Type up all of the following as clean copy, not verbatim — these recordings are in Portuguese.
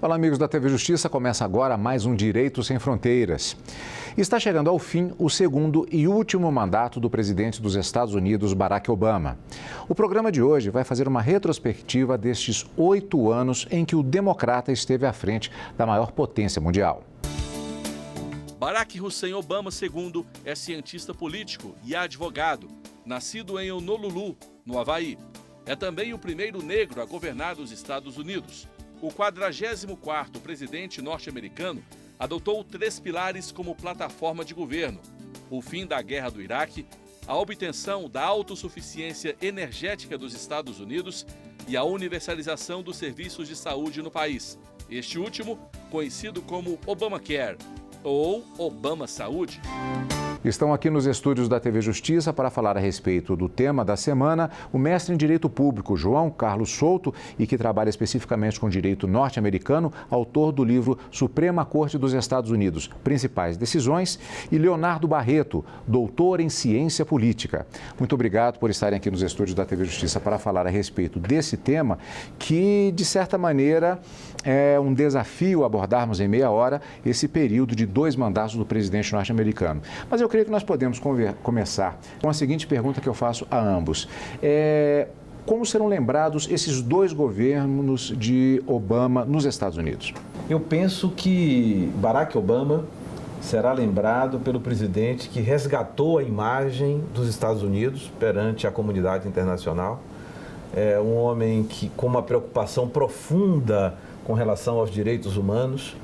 Fala, amigos da TV Justiça, começa agora mais um Direito Sem Fronteiras. Está chegando ao fim o segundo e último mandato do presidente dos Estados Unidos, Barack Obama. O programa de hoje vai fazer uma retrospectiva destes 8 anos em que o democrata esteve à frente da maior potência mundial. Barack Hussein Obama II é cientista político e advogado, nascido em Honolulu, no Havaí. É também o primeiro negro a governar os Estados Unidos. O 44º presidente norte-americano adotou 3 pilares como plataforma de governo: o fim da guerra do Iraque, a obtenção da autossuficiência energética dos Estados Unidos e a universalização dos serviços de saúde no país. Este último, conhecido como Obamacare, ou Obama Saúde. Estão aqui nos estúdios da TV Justiça para falar a respeito do tema da semana o mestre em Direito Público, João Carlos Souto, e que trabalha especificamente com direito norte-americano, autor do livro Suprema Corte dos Estados Unidos, Principais Decisões, e Leonardo Barreto, doutor em Ciência Política. Muito obrigado por estarem aqui nos estúdios da TV Justiça para falar a respeito desse tema que, de certa maneira, é um desafio abordarmos em meia hora esse período de 2 mandatos do presidente norte-americano. Mas eu creio que nós podemos começar com a seguinte pergunta que eu faço a ambos. Como serão lembrados esses 2 governos de Obama nos Estados Unidos? Eu penso que Barack Obama será lembrado pelo presidente que resgatou a imagem dos Estados Unidos perante a comunidade internacional. É um homem que, com uma preocupação profunda com relação aos direitos humanos,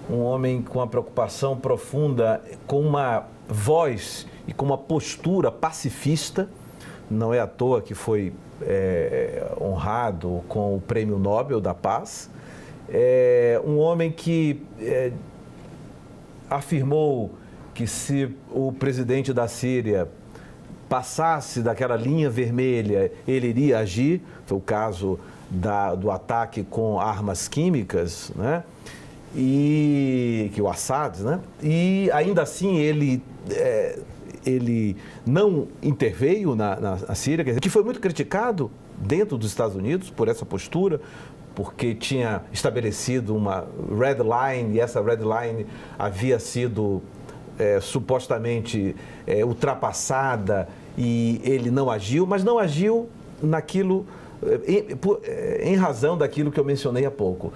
um homem com uma preocupação profunda, com uma voz e com uma postura pacifista. Não é à toa que foi honrado com o Prêmio Nobel da Paz. Um homem que afirmou que se o presidente da Síria passasse daquela linha vermelha, ele iria agir. Foi o caso do ataque com armas químicas, né? E que o Assad, né? E ainda assim ele não interveio na Síria, quer dizer, que foi muito criticado dentro dos Estados Unidos por essa postura, porque tinha estabelecido uma red line, e essa red line havia sido supostamente ultrapassada, e ele não agiu, mas não agiu naquilo em razão daquilo que eu mencionei há pouco,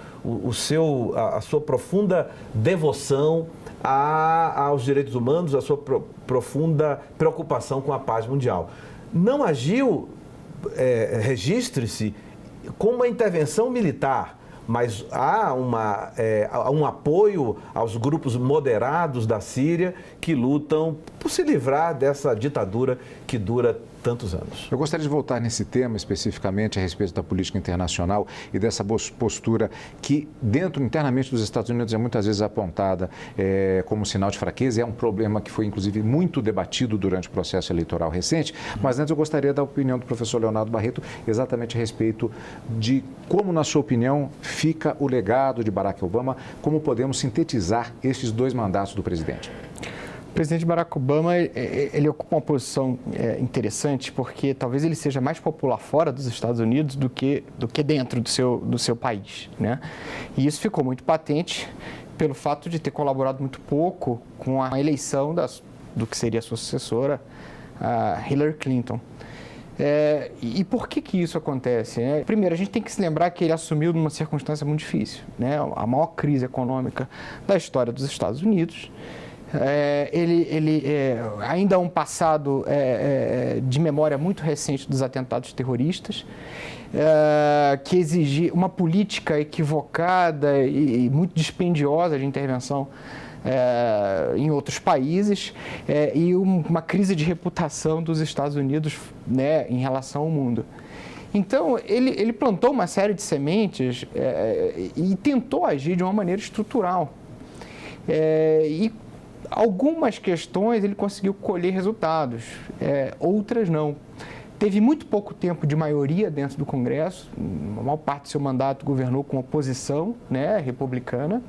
a sua profunda devoção aos direitos humanos, a sua profunda preocupação com a paz mundial. Não agiu, registre-se, com uma intervenção militar, mas há um apoio aos grupos moderados da Síria que lutam por se livrar dessa ditadura que dura tantos anos. Eu gostaria de voltar nesse tema especificamente a respeito da política internacional e dessa postura que internamente dos Estados Unidos é muitas vezes apontada como sinal de fraqueza. É um problema que foi inclusive muito debatido durante o processo eleitoral recente, mas antes eu gostaria da opinião do professor Leonardo Barreto exatamente a respeito de como, na sua opinião, fica o legado de Barack Obama, como podemos sintetizar esses 2 mandatos do presidente. O presidente Barack Obama, ele ocupa uma posição interessante porque talvez ele seja mais popular fora dos Estados Unidos do que dentro do seu país, né? E isso ficou muito patente pelo fato de ter colaborado muito pouco com a eleição do que seria a sua sucessora, a Hillary Clinton. E por que isso acontece? Primeiro, a gente tem que se lembrar que ele assumiu numa circunstância muito difícil, né? A maior crise econômica da história dos Estados Unidos. Ainda há um passado de memória muito recente dos atentados terroristas, que exigia uma política equivocada e muito dispendiosa de intervenção em outros países, e uma crise de reputação dos Estados Unidos, né, em relação ao mundo. Então, ele plantou uma série de sementes e tentou agir de uma maneira estrutural. E algumas questões ele conseguiu colher resultados, outras não. Teve muito pouco tempo de maioria dentro do Congresso, a maior parte do seu mandato governou com oposição, né, republicana.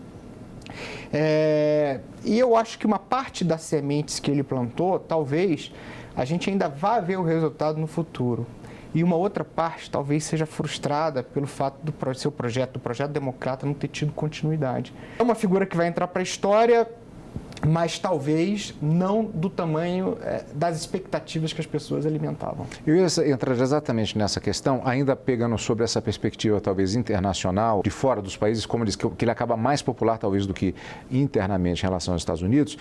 E eu acho que uma parte das sementes que ele plantou, talvez a gente ainda vá ver o resultado no futuro. e uma outra parte talvez seja frustrada pelo fato do projeto democrata, não ter tido continuidade. É uma figura que vai entrar para a história, mas talvez não do tamanho das expectativas que as pessoas alimentavam. Eu ia entrar exatamente nessa questão, ainda pegando sobre essa perspectiva talvez internacional, de fora dos países, como diz, que ele acaba mais popular talvez do que internamente em relação aos Estados Unidos,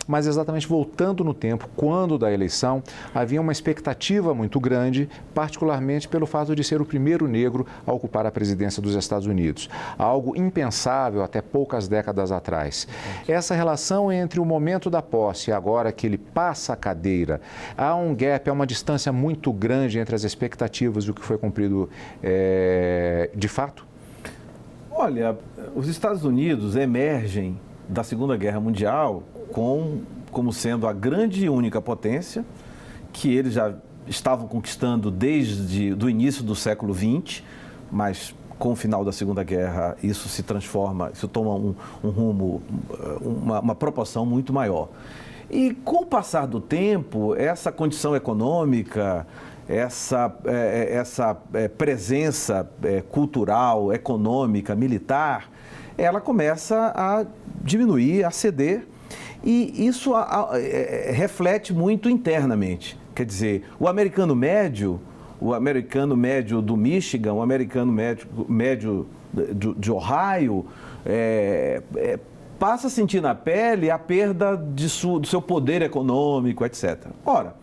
mas exatamente voltando no tempo, quando da eleição, havia uma expectativa muito grande, particularmente pelo fato de ser o primeiro negro a ocupar a presidência dos Estados Unidos. Algo impensável até poucas décadas atrás. Essa relação entre o momento da posse e agora que ele passa a cadeira, há um gap, há uma distância muito grande entre as expectativas e o que foi cumprido de fato? Olha, os Estados Unidos emergem da Segunda Guerra Mundial como sendo a grande e única potência que eles já estavam conquistando desde o início do século XX, mas com o final da Segunda Guerra, isso se transforma, isso toma um rumo, uma proporção muito maior. E com o passar do tempo, essa condição econômica, essa presença cultural, econômica, militar, ela começa a diminuir, a ceder, e isso reflete muito internamente. Quer dizer, o americano médio do Michigan, o americano médio de Ohio, passa a sentir na pele a perda do seu poder econômico, etc. Ora,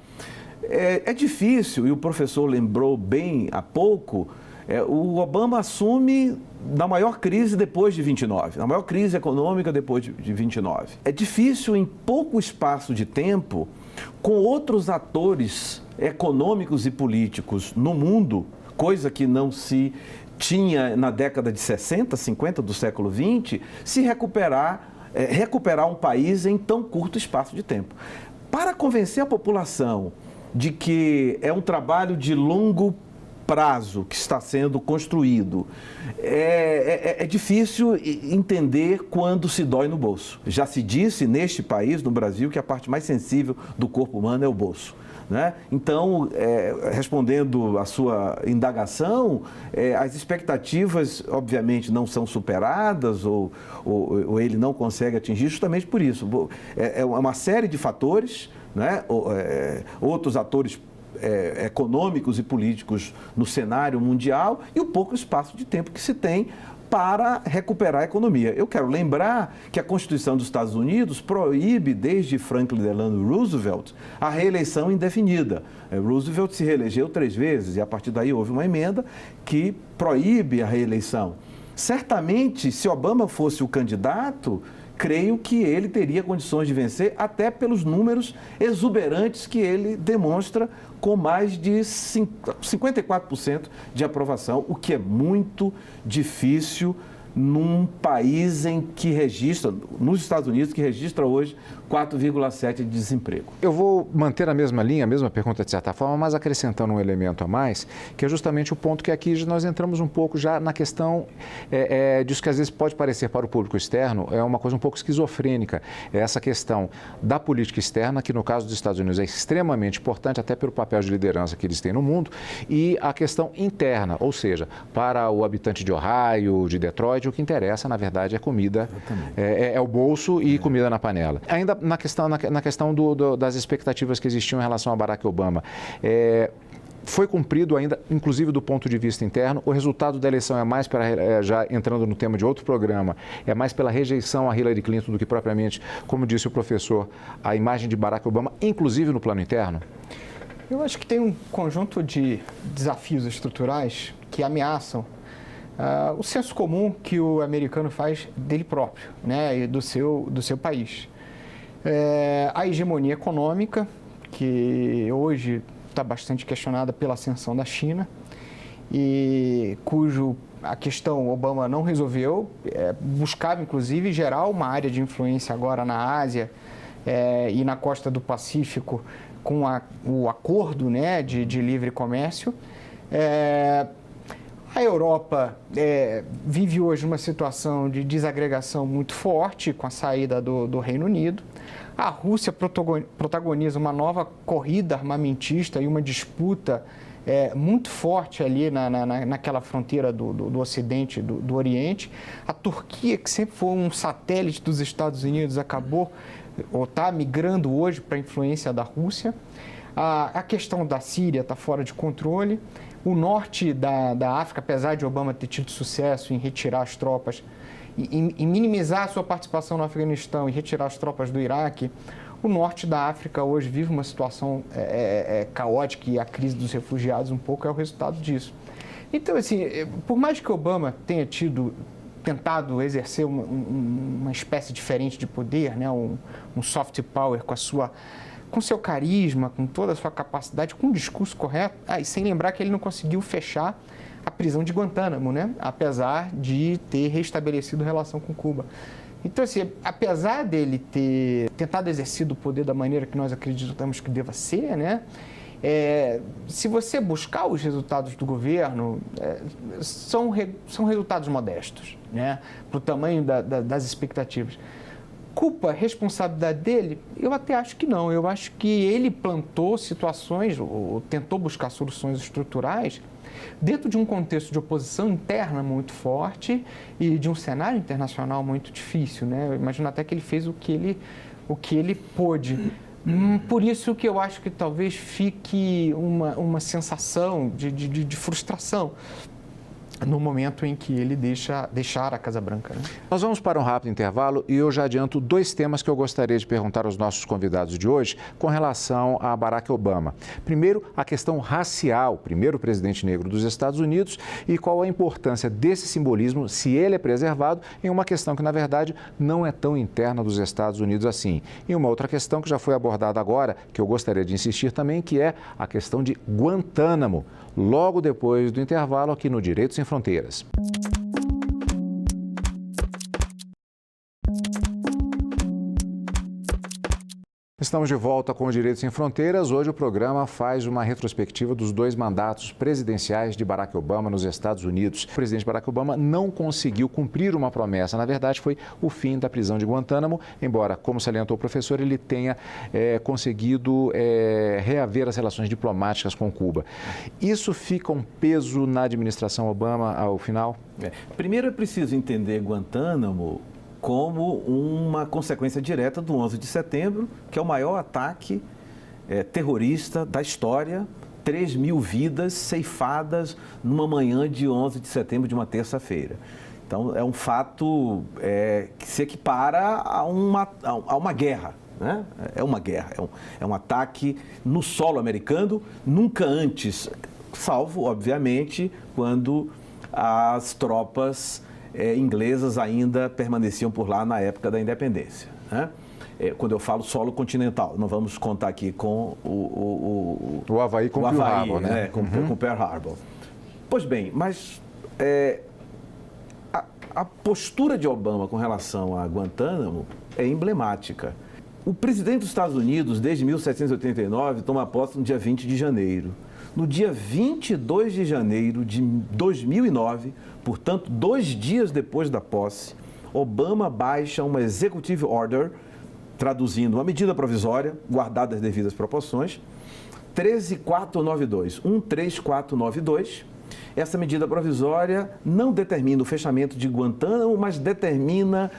é difícil, e o professor lembrou bem há pouco, o Obama assume na maior crise depois de 29, na maior crise econômica depois de 29. É difícil, em pouco espaço de tempo, com outros atores econômicos e políticos no mundo, coisa que não se tinha na década de 60, 50 do século 20, se recuperar um país em tão curto espaço de tempo. Para convencer a população de que é um trabalho de longo prazo que está sendo construído, é difícil entender quando se dói no bolso. Já se disse neste país, no Brasil, que a parte mais sensível do corpo humano é o bolso. Né? Então, respondendo à sua indagação, as expectativas, obviamente, não são superadas ou ele não consegue atingir justamente por isso. É uma série de fatores, né? Outros atores econômicos e políticos no cenário mundial e o pouco espaço de tempo que se tem para recuperar a economia. Eu quero lembrar que a Constituição dos Estados Unidos proíbe, desde Franklin Delano Roosevelt, a reeleição indefinida. Roosevelt se reelegeu 3 vezes e, a partir daí, houve uma emenda que proíbe a reeleição. Certamente, se Obama fosse o candidato, creio que ele teria condições de vencer, até pelos números exuberantes que ele demonstra, com mais de 54% de aprovação, o que é muito difícil num país nos Estados Unidos, que registra hoje 4,7% de desemprego. Eu vou manter a mesma linha, a mesma pergunta de certa forma, mas acrescentando um elemento a mais, que é justamente o ponto que aqui nós entramos um pouco já na questão disso que às vezes pode parecer para o público externo, é uma coisa um pouco esquizofrênica, é essa questão da política externa, que no caso dos Estados Unidos é extremamente importante, até pelo papel de liderança que eles têm no mundo, e a questão interna, ou seja, para o habitante de Ohio, de Detroit, o que interessa, na verdade, é comida, é o bolso e comida na panela. Ainda na questão das expectativas que existiam em relação a Barack Obama, foi cumprido ainda, inclusive do ponto de vista interno. O resultado da eleição é mais, já entrando no tema de outro programa, é mais pela rejeição a Hillary Clinton do que propriamente, como disse o professor, a imagem de Barack Obama, inclusive no plano interno? Eu acho que tem um conjunto de desafios estruturais que ameaçam o senso comum que o americano faz dele próprio, né, e do seu país. A hegemonia econômica, que hoje está bastante questionada pela ascensão da China, e a questão Obama não resolveu, buscava inclusive gerar uma área de influência agora na Ásia e na costa do Pacífico com o acordo, né, de livre comércio. A Europa vive hoje uma situação de desagregação muito forte com a saída do Reino Unido. A Rússia protagoniza uma nova corrida armamentista e uma disputa muito forte ali naquela fronteira do Ocidente, do Oriente. A Turquia, que sempre foi um satélite dos Estados Unidos, acabou ou está migrando hoje para a influência da Rússia. A questão da Síria está fora de controle. O norte da África, apesar de Obama ter tido sucesso em retirar as tropas e minimizar a sua participação no Afeganistão e retirar as tropas do Iraque, o norte da África hoje vive uma situação caótica e a crise dos refugiados um pouco é o resultado disso. Então, assim, por mais que Obama tenha tentado exercer uma espécie diferente de poder, né, um soft power com seu carisma, com toda a sua capacidade, com um discurso correto, e sem lembrar que ele não conseguiu fechar a prisão de Guantánamo, né, apesar de ter restabelecido relação com Cuba. Então, assim, apesar dele ter tentado exercer o poder da maneira que nós acreditamos que deva ser, né, se você buscar os resultados do governo, são resultados modestos, né, para o tamanho das expectativas. Culpa, responsabilidade dele? Eu até acho que não. Eu acho que ele plantou situações, ou tentou buscar soluções estruturais dentro de um contexto de oposição interna muito forte e de um cenário internacional muito difícil, né? Eu imagino até que ele fez o que ele pôde. Por isso que eu acho que talvez fique uma sensação de frustração no momento em que ele deixar a Casa Branca, né? Nós vamos para um rápido intervalo e eu já adianto 2 temas que eu gostaria de perguntar aos nossos convidados de hoje com relação a Barack Obama. Primeiro, a questão racial, primeiro presidente negro dos Estados Unidos, e qual a importância desse simbolismo, se ele é preservado, em uma questão que, na verdade, não é tão interna dos Estados Unidos assim. E uma outra questão que já foi abordada agora, que eu gostaria de insistir também, que é a questão de Guantánamo, logo depois do intervalo aqui no Direito Sem Fronteiras. Estamos de volta com o Direito Sem Fronteiras. Hoje o programa faz uma retrospectiva dos 2 mandatos presidenciais de Barack Obama nos Estados Unidos. O presidente Barack Obama não conseguiu cumprir uma promessa. Na verdade, foi o fim da prisão de Guantánamo, embora, como salientou o professor, ele tenha conseguido reaver as relações diplomáticas com Cuba. Isso fica um peso na administração Obama ao final? Primeiro é preciso entender Guantánamo como uma consequência direta do 11 de setembro, que é o maior ataque terrorista da história, 3.000 vidas ceifadas numa manhã de 11 de setembro, de uma terça-feira. Então, é um fato que se equipara a uma guerra, né? É uma guerra, é um ataque no solo americano, nunca antes, salvo, obviamente, quando as tropas inglesas ainda permaneciam por lá na época da independência, né? Quando eu falo solo continental, não vamos contar aqui com o Havaí com Pearl Harbor, né? Com Pearl Harbor. Pois bem, mas a postura de Obama com relação a Guantánamo é emblemática. O presidente dos Estados Unidos, desde 1789, toma posse no dia 20 de janeiro. No dia 22 de janeiro de 2009, portanto, 2 dias depois da posse, Obama baixa uma Executive Order, traduzindo uma medida provisória, guardadas as devidas proporções, 13492. Essa medida provisória não determina o fechamento de Guantánamo, mas determina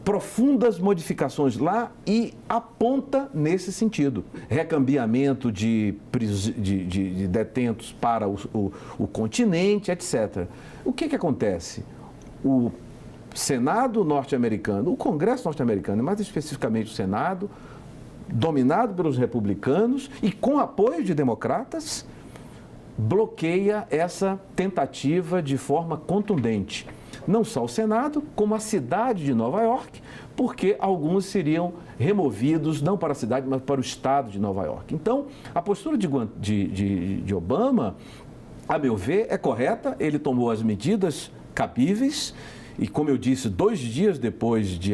profundas modificações lá e aponta nesse sentido. Recambiamento de detentos para o continente, etc. O que acontece? O Senado norte-americano, o Congresso norte-americano, mais especificamente o Senado, dominado pelos republicanos e com apoio de democratas, bloqueia essa tentativa de forma contundente. Não só o Senado, como a cidade de Nova York, porque alguns seriam removidos, não para a cidade, mas para o estado de Nova York. Então, a postura de Obama, a meu ver, é correta. Ele tomou as medidas cabíveis e como eu disse, 2 dias depois de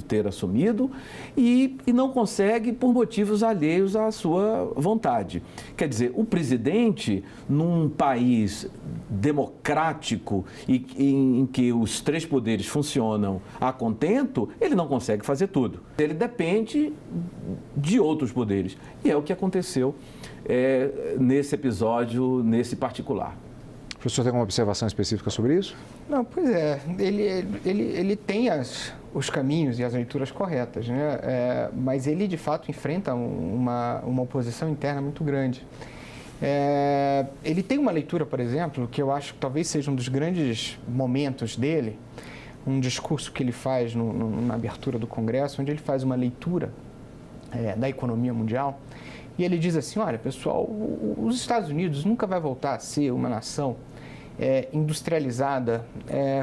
ter assumido, e não consegue por motivos alheios à sua vontade. Quer dizer, o presidente, num país democrático e em que os 3 poderes funcionam a contento, ele não consegue fazer tudo. Ele depende de outros poderes. E é o que aconteceu nesse episódio, nesse particular. O professor tem alguma observação específica sobre isso? Não, pois é. Ele tem os caminhos e as leituras corretas, né? Mas ele, de fato, enfrenta uma oposição interna muito grande. Ele tem uma leitura, por exemplo, que eu acho que talvez seja um dos grandes momentos dele, um discurso que ele faz na abertura do Congresso, onde ele faz uma leitura da economia mundial. E ele diz assim, olha, pessoal, os Estados Unidos nunca vai voltar a ser uma nação industrializada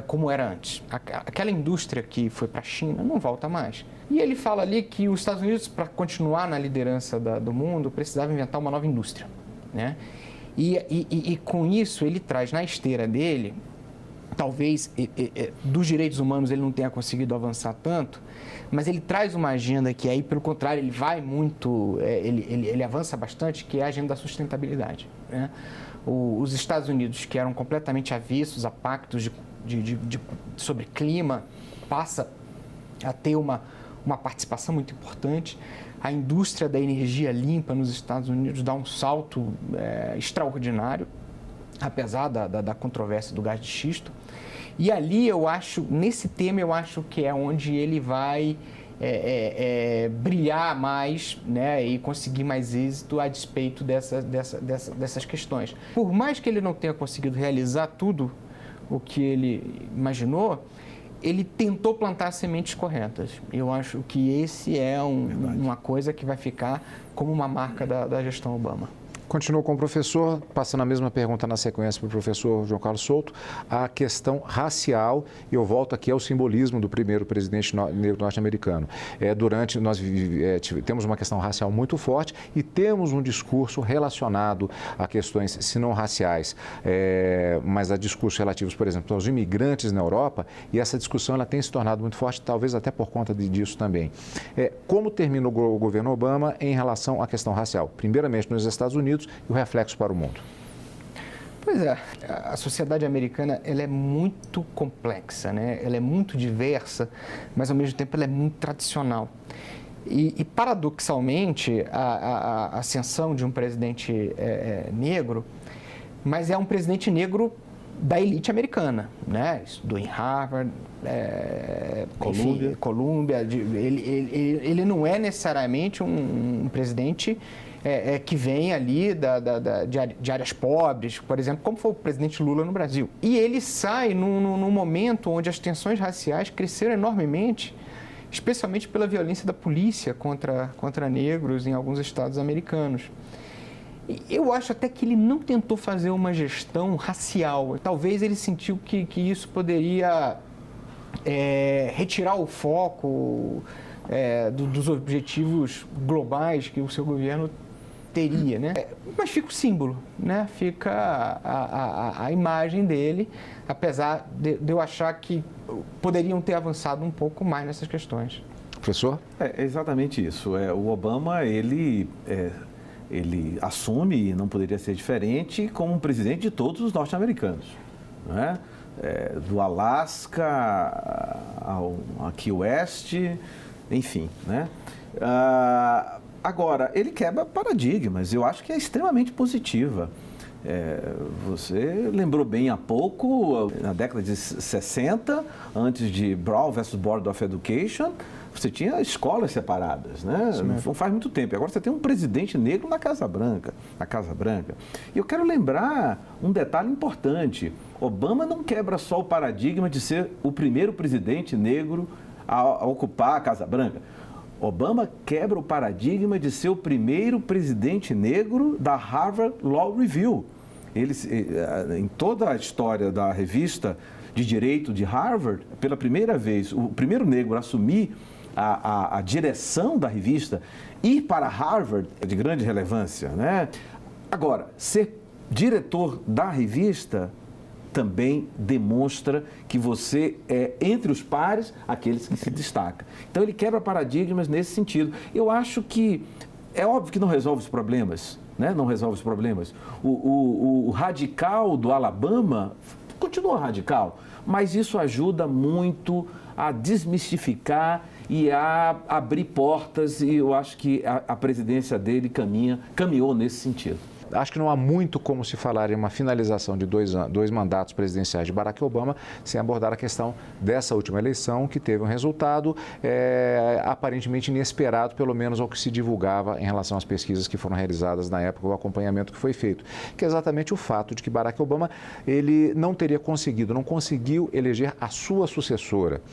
como era antes. Aquela indústria que foi para a China não volta mais. E ele fala ali que os Estados Unidos, para continuar na liderança do mundo, precisava inventar uma nova indústria, né? E com isso ele traz na esteira dele, talvez dos direitos humanos ele não tenha conseguido avançar tanto, mas ele traz uma agenda que aí, pelo contrário, ele vai muito, ele avança bastante, que é a agenda da sustentabilidade, né? Os Estados Unidos, que eram completamente avessos a pactos sobre clima, passa a ter uma participação muito importante. A indústria da energia limpa nos Estados Unidos dá um salto extraordinário, apesar da controvérsia do gás de xisto. E ali eu acho, nesse tema, eu acho que é onde ele vai brilhar mais, né, e conseguir mais êxito a despeito dessas questões. Por mais que ele não tenha conseguido realizar tudo o que ele imaginou, ele tentou plantar as sementes corretas. Eu acho que esse é uma coisa que vai ficar como uma marca da gestão Obama. Continuo com o professor, passando a mesma pergunta na sequência para o professor João Carlos Souto, a questão racial, e eu volto aqui ao simbolismo do primeiro presidente negro norte-americano. Nós temos uma questão racial muito forte e temos um discurso relacionado a questões, se não raciais, mas a discursos relativos, por exemplo, aos imigrantes na Europa, e essa discussão ela tem se tornado muito forte, talvez até por conta disso também. Como termina o governo Obama em relação à questão racial? Primeiramente nos Estados Unidos, e o reflexo para o mundo? Pois é, a sociedade americana ela é muito complexa, né? Ela é muito diversa, mas ao mesmo tempo ela é muito tradicional. E paradoxalmente, a ascensão de um presidente negro, mas é um presidente negro da elite americana, né? Estudou em Harvard, Columbia. Ele não é necessariamente um presidente que vem ali de áreas pobres, por exemplo, como foi o presidente Lula no Brasil. E ele sai num momento onde as tensões raciais cresceram enormemente, especialmente pela violência da polícia contra negros em alguns estados americanos. Eu acho até que ele não tentou fazer uma gestão racial. Talvez ele sentiu que isso poderia retirar o foco dos objetivos globais que o seu governo teria, né? Mas fica o símbolo, né? Fica a imagem dele, apesar de eu achar que poderiam ter avançado um pouco mais nessas questões. Professor? É exatamente isso. O Obama, ele assume, e não poderia ser diferente, como um presidente de todos os norte-americanos, não é? Do Alasca ao Key West, enfim, né? Agora, ele quebra paradigmas, eu acho que é extremamente positiva. Você lembrou bem há pouco, na década de 60, antes de Brown versus Board of Education, você tinha escolas separadas, né? Não faz muito tempo. Agora você tem um presidente negro na Casa Branca. E eu quero lembrar um detalhe importante. Obama não quebra só o paradigma de ser o primeiro presidente negro a ocupar a Casa Branca. Obama quebra o paradigma de ser o primeiro presidente negro da Harvard Law Review. Em toda a história da revista de direito de Harvard, pela primeira vez, o primeiro negro a assumir a direção da revista, ir para Harvard é de grande relevância, né? Agora, ser diretor da revista também demonstra que você é, entre os pares, aqueles que se destacam. Então, ele quebra paradigmas nesse sentido. Eu acho que é óbvio que não resolve os problemas, né? Não resolve os problemas. O radical do Alabama continua radical, mas isso ajuda muito a desmistificar e a abrir portas, e eu acho que a presidência dele caminhou nesse sentido. Acho que não há muito como se falar em uma finalização de dois mandatos presidenciais de Barack Obama sem abordar a questão dessa última eleição, que teve um resultado aparentemente inesperado, pelo menos ao que se divulgava em relação às pesquisas que foram realizadas na época, o acompanhamento que foi feito, que é exatamente o fato de que Barack Obama ele não conseguiu eleger a sua sucessora.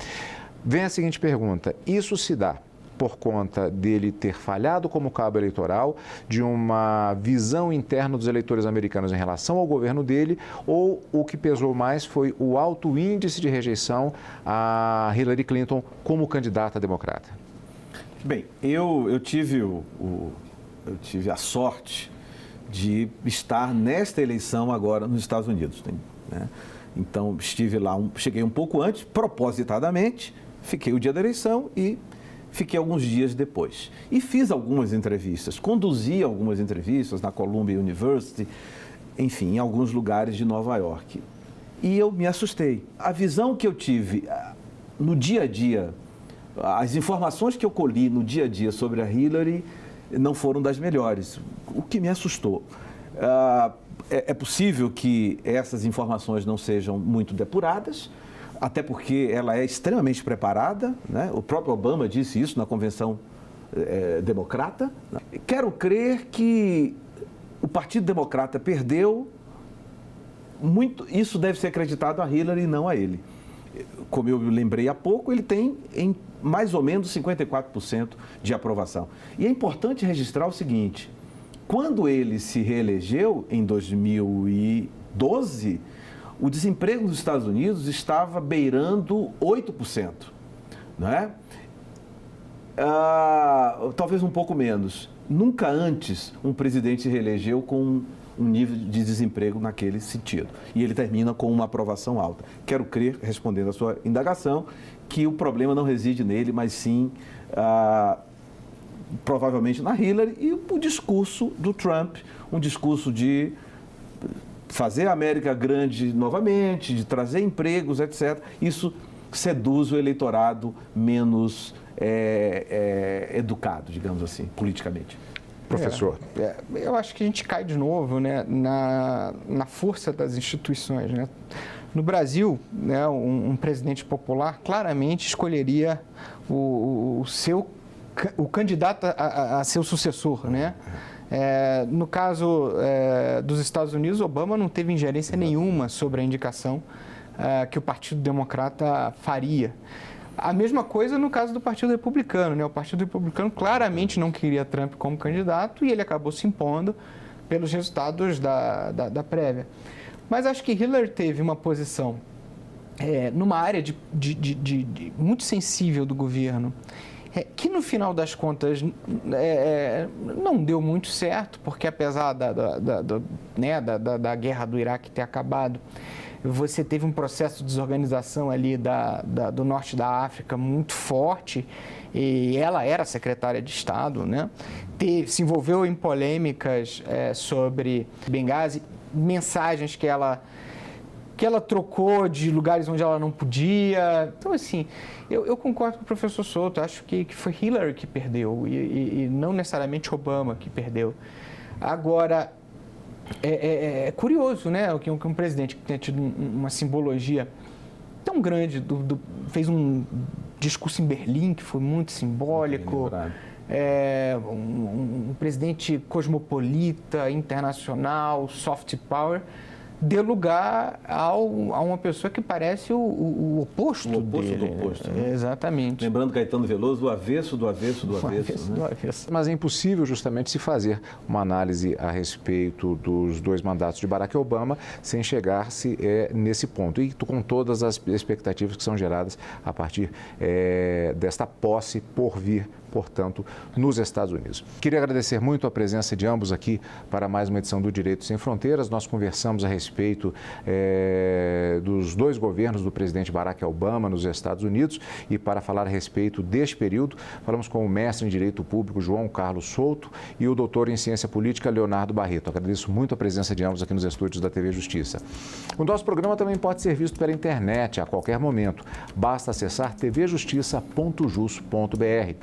Vem a seguinte pergunta: isso se dá por conta dele ter falhado como cabo eleitoral, de uma visão interna dos eleitores americanos em relação ao governo dele, ou o que pesou mais foi o alto índice de rejeição a Hillary Clinton como candidata democrata? Bem, eu tive a sorte de estar nesta eleição agora nos Estados Unidos, né? Então, estive lá, cheguei um pouco antes, propositadamente, fiquei o dia da eleição e fiquei alguns dias depois. E fiz algumas entrevistas, conduzi algumas entrevistas na Columbia University, enfim, em alguns lugares de Nova York. E eu me assustei. A visão que eu tive no dia a dia, as informações que eu colhi no dia a dia sobre a Hillary não foram das melhores, o que me assustou. É possível que essas informações não sejam muito depuradas, até porque ela é extremamente preparada, né? O próprio Obama disse isso na convenção democrata. Quero crer que o Partido Democrata perdeu muito, isso deve ser acreditado a Hillary e não a ele. Como eu lembrei há pouco, ele tem em mais ou menos 54% de aprovação. E é importante registrar o seguinte: quando ele se reelegeu em 2012, o desemprego nos Estados Unidos estava beirando 8%, né? Talvez um pouco menos. Nunca antes um presidente se reelegeu com um nível de desemprego naquele sentido. E ele termina com uma aprovação alta. Quero crer, respondendo à sua indagação, que o problema não reside nele, mas sim, provavelmente, na Hillary e o discurso do Trump, um discurso de fazer a América grande novamente, de trazer empregos, etc. Isso seduz o eleitorado menos educado, digamos assim, politicamente. Professor. Eu acho que a gente cai de novo, né, na força das instituições, né? No Brasil, né, um presidente popular claramente escolheria o candidato a seu sucessor, né? No caso dos Estados Unidos, Obama não teve ingerência nenhuma sobre a indicação que o Partido Democrata faria. A mesma coisa no caso do Partido Republicano, né? O Partido Republicano claramente não queria Trump como candidato e ele acabou se impondo pelos resultados da prévia. Mas acho que Hillary teve uma posição numa área muito sensível do governo, que no final das contas não deu muito certo, porque apesar da guerra do Iraque ter acabado, você teve um processo de desorganização ali do norte da África muito forte, e ela era secretária de Estado, né? Se envolveu em polêmicas sobre Benghazi, mensagens que ela trocou de lugares onde ela não podia. Então, assim, eu concordo com o professor Souto, acho que foi Hillary que perdeu e não necessariamente Obama que perdeu. Agora, é curioso, né, que um presidente que tenha tido uma simbologia tão grande, fez um discurso em Berlim que foi muito simbólico, um presidente cosmopolita, internacional, soft power, dê lugar a uma pessoa que parece o oposto dele. Do oposto, né? Exatamente. Lembrando Caetano Veloso, o avesso do avesso do avesso. Do avesso. Mas é impossível justamente se fazer uma análise a respeito dos dois mandatos de Barack Obama sem chegar-se nesse ponto. E com todas as expectativas que são geradas a partir desta posse por vir portanto, nos Estados Unidos. Queria agradecer muito a presença de ambos aqui para mais uma edição do Direito Sem Fronteiras. Nós conversamos a respeito dos dois governos do presidente Barack Obama nos Estados Unidos e para falar a respeito deste período, falamos com o mestre em Direito Público João Carlos Souto e o doutor em Ciência Política Leonardo Barreto. Agradeço muito a presença de ambos aqui nos estúdios da TV Justiça. O nosso programa também pode ser visto pela internet a qualquer momento. Basta acessar tvjustiça.jus.br.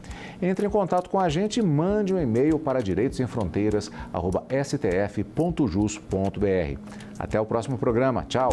Entre em contato com a gente e mande um e-mail para direitosemfronteiras@stf.jus.br. Até o próximo programa. Tchau!